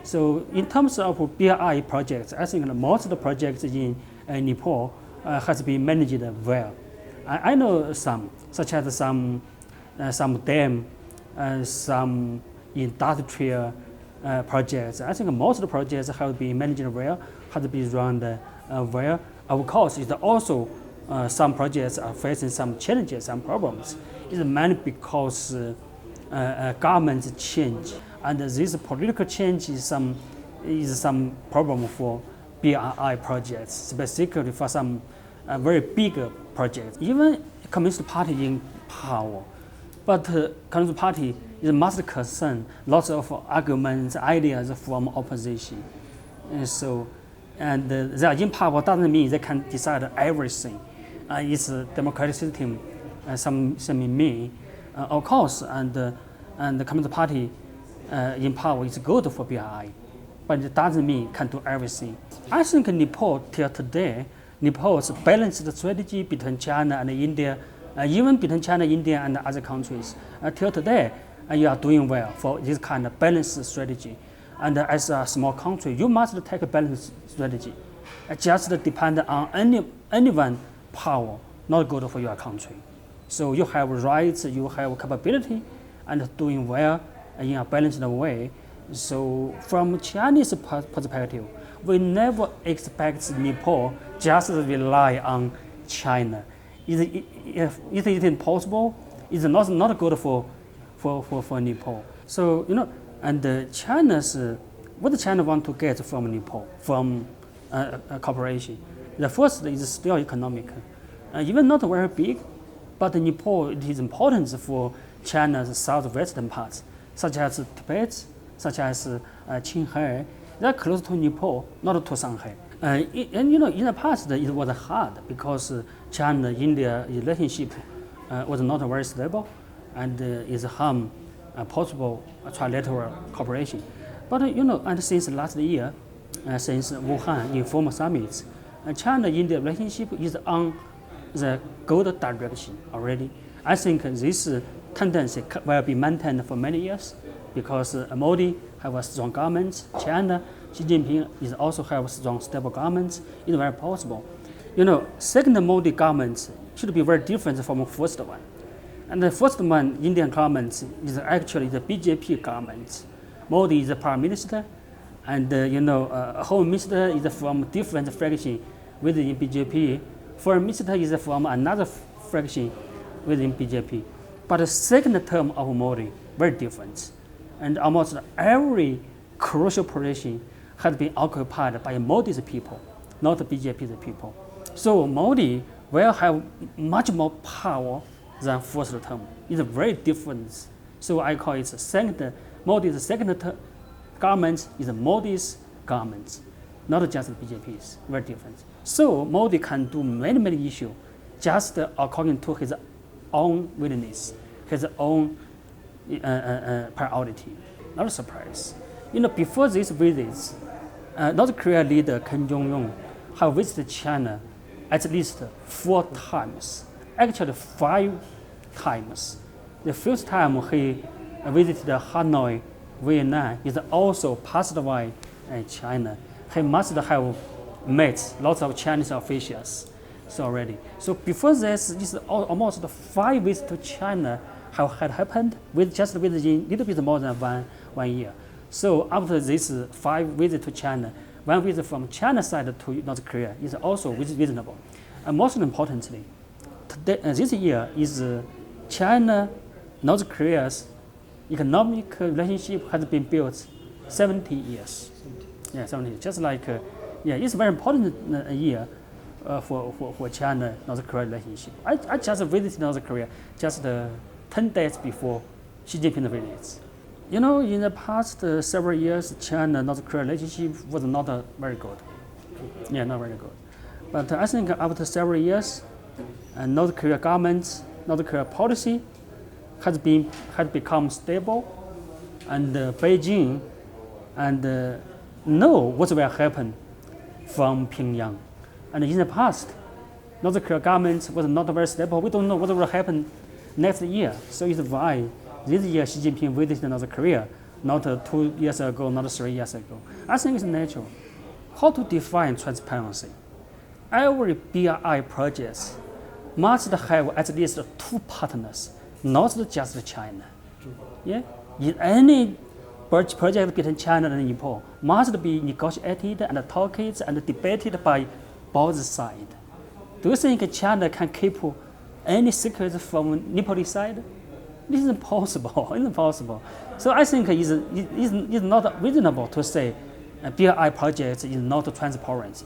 So in terms of BRI projects, I think most of the projects in Nepal has been managed well. I know some, such as some dam, some industrial projects. I think most of the projects have been managed well, have been run well. Of course, it's also some projects are facing some challenges, some problems. It's mainly because governments change, and this political change is some problem for BRI projects, specifically for some very big projects. Even Communist Party in power, but Communist Party is must concern lots of arguments, ideas from opposition. And they are in power doesn't mean they can decide everything. It's a democratic system, some mean. Of course, and the Communist Party in power is good for BRI, but it doesn't mean can do everything. I think Nepal till today, Nepal's balanced strategy between China and India, even between China, India, and other countries, till today, you are doing well for this kind of balanced strategy. And as a small country, you must take a balanced strategy. Just depend on anyone power, not good for your country. So you have rights, you have capability, and doing well in a balanced way. So from Chinese perspective, we never expect Nepal just rely on China. Is it impossible? It's not good for Nepal. So and China's what China want to get from Nepal, from cooperation. The first is still economic, even not very big, but Nepal it is important for China's southwestern parts, such as Tibet, such as Qinghai. They are close to Nepal, not to Shanghai. And in the past it was hard because China-India relationship was not very stable, and is harm possible trilateral cooperation. But and since last year, since Wuhan informal summits, China-India relationship is on the good direction already. I think this tendency will be maintained for many years because Modi have a strong government. China, Xi Jinping is also have strong, stable government. It's very possible. Second Modi government should be very different from the first one. And the first one, Indian government, is actually the BJP government. Modi is the prime minister, and home minister is from different fraction within BJP. Foreign minister is from another fraction within BJP. But the second term of Modi, very different. And almost every crucial position has been occupied by Modi's people, not BJP's people. So Modi will have much more power than first term. It's very different. So I call it Modi's second government is Modi's government, not just BJP's, very different. So Modi can do many issues just according to his own willingness, his own priority. Not a surprise. Before these visits, North Korea leader Kim Jong-un have visited China at least 4 times, actually 5 times. The first time he visited Hanoi, Vietnam, is also passed by China. He must have met lots of Chinese officials already. So before this, almost 5 visits to China had happened within a little bit more than one year. So after this 5 visits to China, 1 visit from China side to North Korea is also reasonable. And most importantly, this year is China-North Korea's economic relationship has been built 70 years. 70 years. Just like, it's a very important year for China-North Korea relationship. I just visited North Korea just 10 days before Xi Jinping visits. In the past several years, China-North Korea relationship was not very good. Not very good. But I think after several years, North Korea government, North Korea policy has become stable, and Beijing know what will happen from Pyongyang. And in the past, North Korea government was not very stable. We don't know what will happen next year. So it's why this year Xi Jinping visited North Korea not 2 years ago, not 3 years ago. I think it's natural. How to define transparency? Every BRI project must have at least 2 partners, not just China. Yeah? In any project between China and Nepal must be negotiated and talked and debated by both sides. Do you think China can keep any secrets from Nepalese side? This is impossible. It's impossible. So I think it's not reasonable to say BRI project is not transparent.